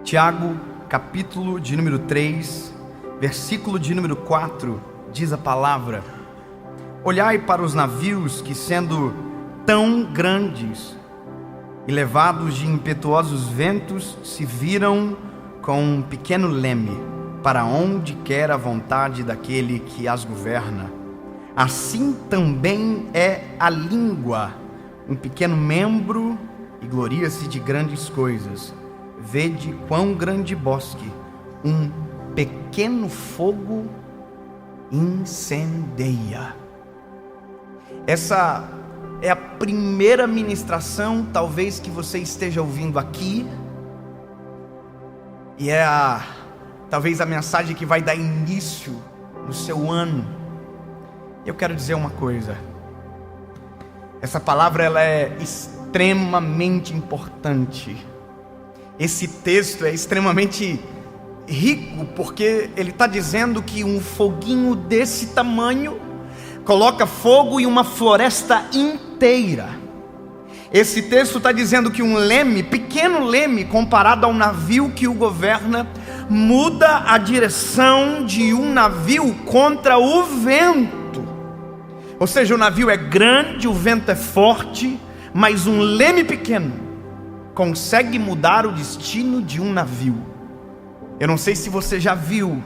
Tiago, capítulo de número 3, versículo de número 4, diz a palavra: olhai para os navios que, sendo tão grandes e levados de impetuosos ventos, se viram com um pequeno leme, para onde quer a vontade daquele que as governa. Assim também é a língua, um pequeno membro, e gloria-se de grandes coisas. Vede quão grande bosque um pequeno fogo incendeia. Essa é a primeira ministração, talvez, que você esteja ouvindo aqui, e talvez a mensagem que vai dar início no seu ano. Eu quero dizer uma coisa: essa palavra ela é extremamente importante. Esse texto é extremamente rico, porque ele está dizendo que um foguinho desse tamanho coloca fogo em uma floresta inteira. Esse texto está dizendo que um leme, pequeno leme, comparado ao navio que o governa, muda a direção de um navio contra o vento. Ou seja, o navio é grande, o vento é forte, mas um leme pequeno consegue mudar o destino de um navio. Eu não sei se você já viu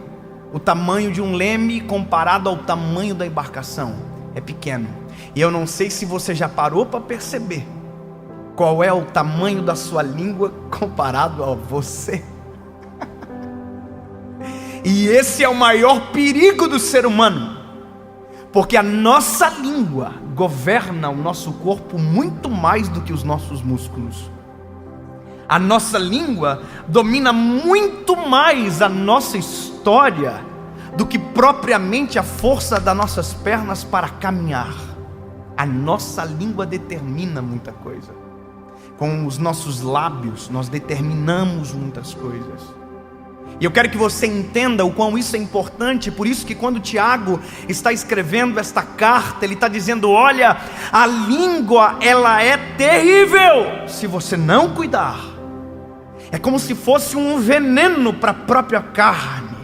o tamanho de um leme comparado ao tamanho da embarcação. É pequeno. E eu não sei se você já parou para perceber qual é o tamanho da sua língua comparado a você. E esse é o maior perigo do ser humano, porque a nossa língua governa o nosso corpo muito mais do que os nossos músculos. A nossa língua domina muito mais a nossa história do que propriamente a força das nossas pernas para caminhar. A nossa língua determina muita coisa. Com os nossos lábios nós determinamos muitas coisas. E eu quero que você entenda o quão isso é importante. Por isso que quando Tiago está escrevendo esta carta, ele está dizendo: olha, a língua ela é terrível se você não cuidar. É como se fosse um veneno para a própria carne,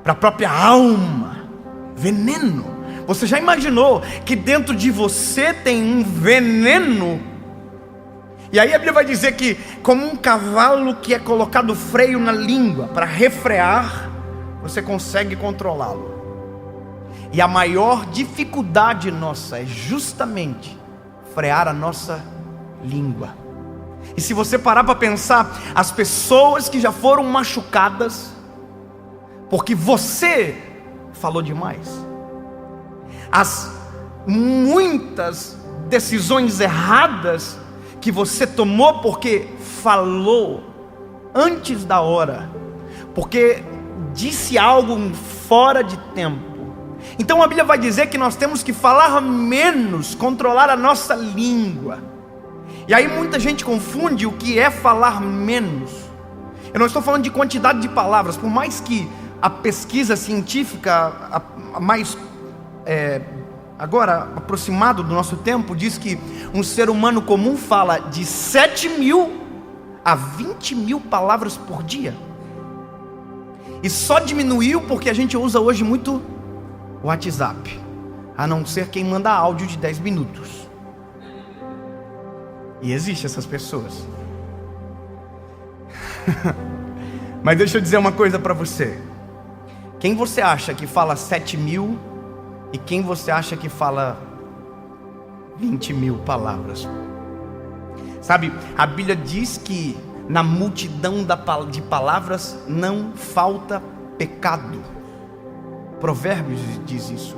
para a própria alma. Veneno. Você já imaginou que dentro de você tem um veneno? E aí a Bíblia vai dizer que, como um cavalo que é colocado freio na língua para refrear, você consegue controlá-lo. E a maior dificuldade nossa é justamente frear a nossa língua. E se você parar para pensar, as pessoas que já foram machucadas porque você falou demais, as muitas decisões erradas que você tomou porque falou antes da hora, porque disse algo fora de tempo. Então a Bíblia vai dizer que nós temos que falar menos, controlar a nossa língua. E aí muita gente confunde o que é falar menos. Eu não estou falando de quantidade de palavras, por mais que a pesquisa científica mais agora aproximado do nosso tempo diz que um ser humano comum fala de 7.000 a 20.000 palavras por dia. E só diminuiu porque a gente usa hoje muito o WhatsApp, a não ser quem manda áudio de 10 minutos. E existem essas pessoas. Mas deixa eu dizer uma coisa para você. Quem você acha que fala 7.000 e quem você acha que fala 20.000 palavras? Sabe, a Bíblia diz que na multidão de palavras não falta pecado. Provérbios diz isso.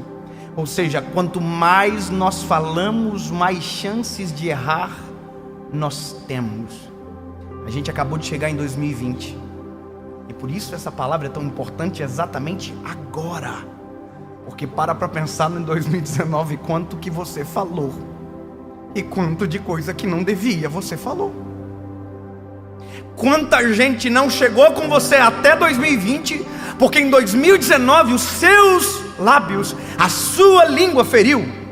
Ou seja, quanto mais nós falamos, mais chances de errar nós temos. A gente acabou de chegar em 2020, e por isso essa palavra é tão importante exatamente agora, porque para pensar em 2019 quanto que você falou e quanto de coisa que não devia você falou. Quanta gente não chegou com você até 2020 porque em 2019 os seus lábios, a sua língua feriu.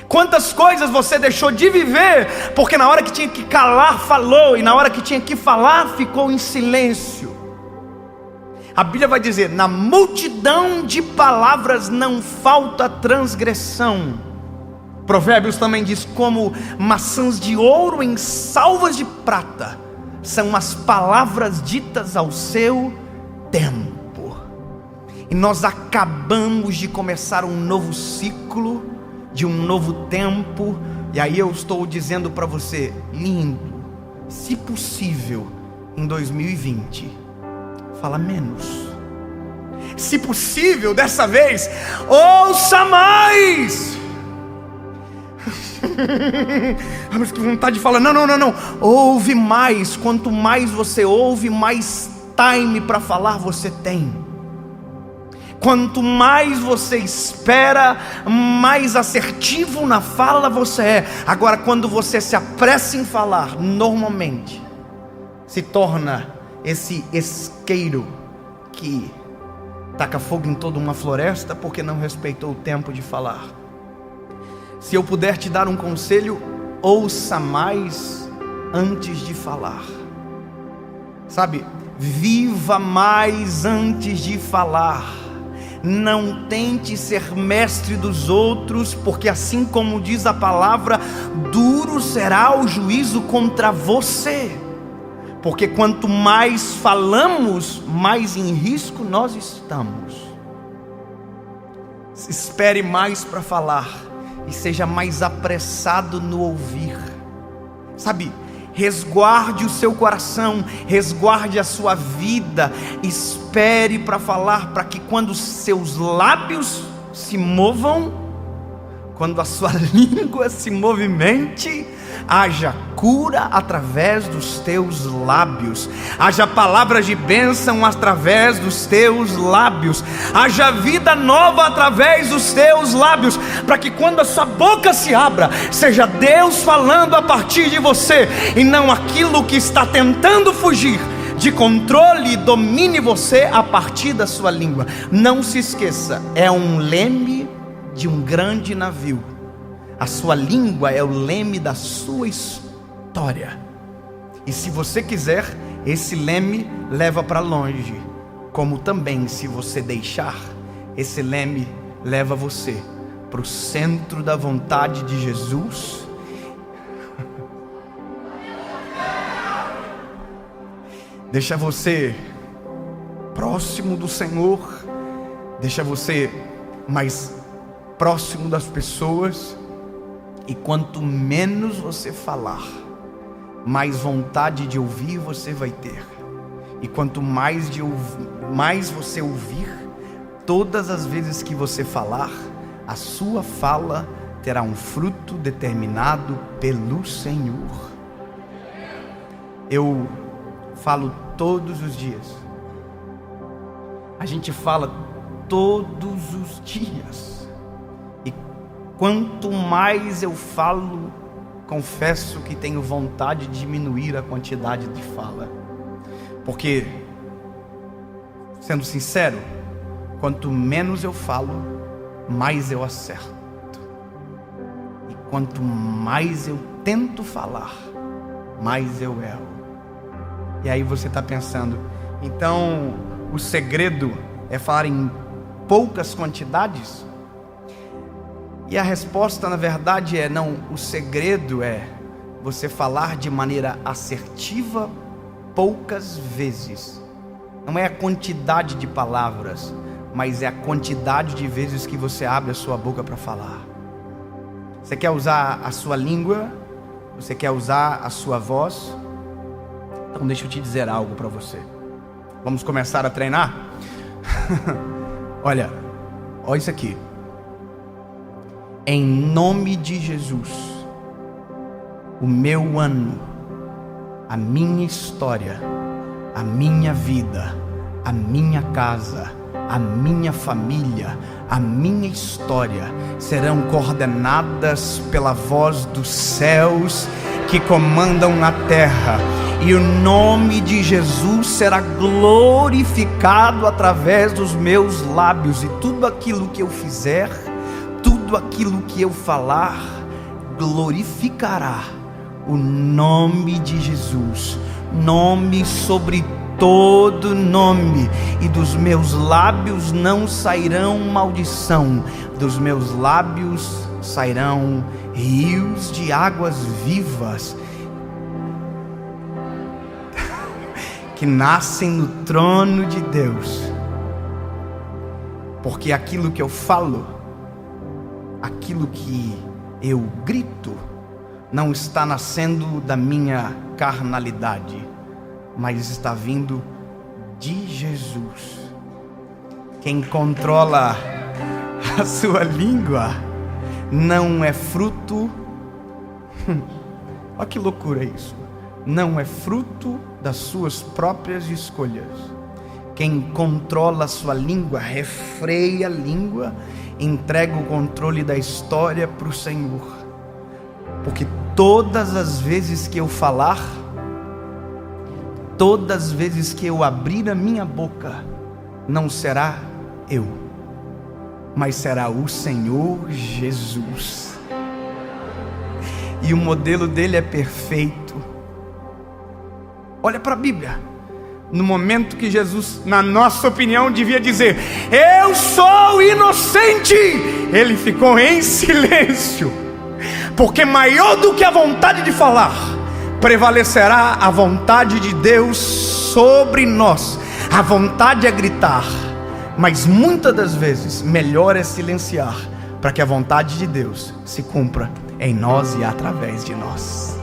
Quantas coisas você deixou de viver, porque na hora que tinha que calar, falou, e na hora que tinha que falar, ficou em silêncio. A Bíblia vai dizer: na multidão de palavras não falta transgressão. Provérbios também diz: como maçãs de ouro em salvas de prata são as palavras ditas ao seu tempo. E nós acabamos de começar um novo ciclo, de um novo tempo. E aí eu estou dizendo para você: lindo, se possível, em 2020, fala menos. Se possível, dessa vez, ouça mais. Mas que vontade de falar, não. Ouve mais. Quanto mais você ouve, mais time para falar você tem. Quanto mais você espera, mais assertivo na fala você é. Agora, quando você se apressa em falar, normalmente se torna esse isqueiro que taca fogo em toda uma floresta porque não respeitou o tempo de falar. Se eu puder te dar um conselho, ouça mais antes de falar. Sabe, viva mais antes de falar. Não tente ser mestre dos outros, porque assim como diz a palavra, duro será o juízo contra você. Porque quanto mais falamos, mais em risco nós estamos. Espere mais para falar e seja mais apressado no ouvir. Sabe, resguarde o seu coração, resguarde a sua vida, espere para falar, para que quando os seus lábios se movam, quando a sua língua se movimente, haja cura através dos teus lábios, haja palavras de bênção através dos teus lábios, haja vida nova através dos teus lábios, para que quando a sua boca se abra, seja Deus falando a partir de você, e não aquilo que está tentando fugir de controle domine você a partir da sua língua. Não se esqueça, é um leme de um grande navio. A sua língua é o leme da sua história. E se você quiser, esse leme leva para longe. Como também, se você deixar, esse leme leva você para o centro da vontade de Jesus. Deixa você próximo do Senhor. Deixa você mais próximo das pessoas. E quanto menos você falar, mais vontade de ouvir você vai ter. E quanto mais você ouvir, todas as vezes que você falar, a sua fala terá um fruto determinado pelo Senhor. Eu falo todos os dias. A gente fala todos os dias. Quanto mais eu falo, confesso que tenho vontade de diminuir a quantidade de fala. Porque, sendo sincero, quanto menos eu falo, mais eu acerto. E quanto mais eu tento falar, mais eu erro. E aí você está pensando, então o segredo é falar em poucas quantidades? E a resposta, na verdade, é não. O segredo é você falar de maneira assertiva poucas vezes. Não é a quantidade de palavras, mas é a quantidade de vezes que você abre a sua boca para falar. Você quer usar a sua língua? Você quer usar a sua voz? Então deixa eu te dizer algo para você. Vamos começar a treinar? Olha isso aqui. Em nome de Jesus, o meu ano, a minha história, a minha vida, a minha casa, a minha família, a minha história serão coordenadas pela voz dos céus que comandam na terra, e o nome de Jesus será glorificado através dos meus lábios, e tudo aquilo que eu fizer, tudo tudo aquilo que eu falar glorificará o nome de Jesus, nome sobre todo nome, e dos meus lábios não sairão maldição, dos meus lábios sairão rios de águas vivas que nascem no trono de Deus. Porque aquilo que eu falo, aquilo que eu grito, não está nascendo da minha carnalidade, mas está vindo de Jesus. Quem controla a sua língua não é fruto, olha que loucura isso, não é fruto das suas próprias escolhas. Quem controla a sua língua, refreia a língua, entrega o controle da história para o Senhor. Porque todas as vezes que eu falar, todas as vezes que eu abrir a minha boca, não será eu, mas será o Senhor Jesus. E o modelo dele é perfeito. Olha para a Bíblia. No momento que Jesus, na nossa opinião, devia dizer: eu sou inocente, ele ficou em silêncio, porque maior do que a vontade de falar, prevalecerá a vontade de Deus sobre nós. A vontade é gritar, mas muitas das vezes melhor é silenciar, para que a vontade de Deus se cumpra em nós e através de nós.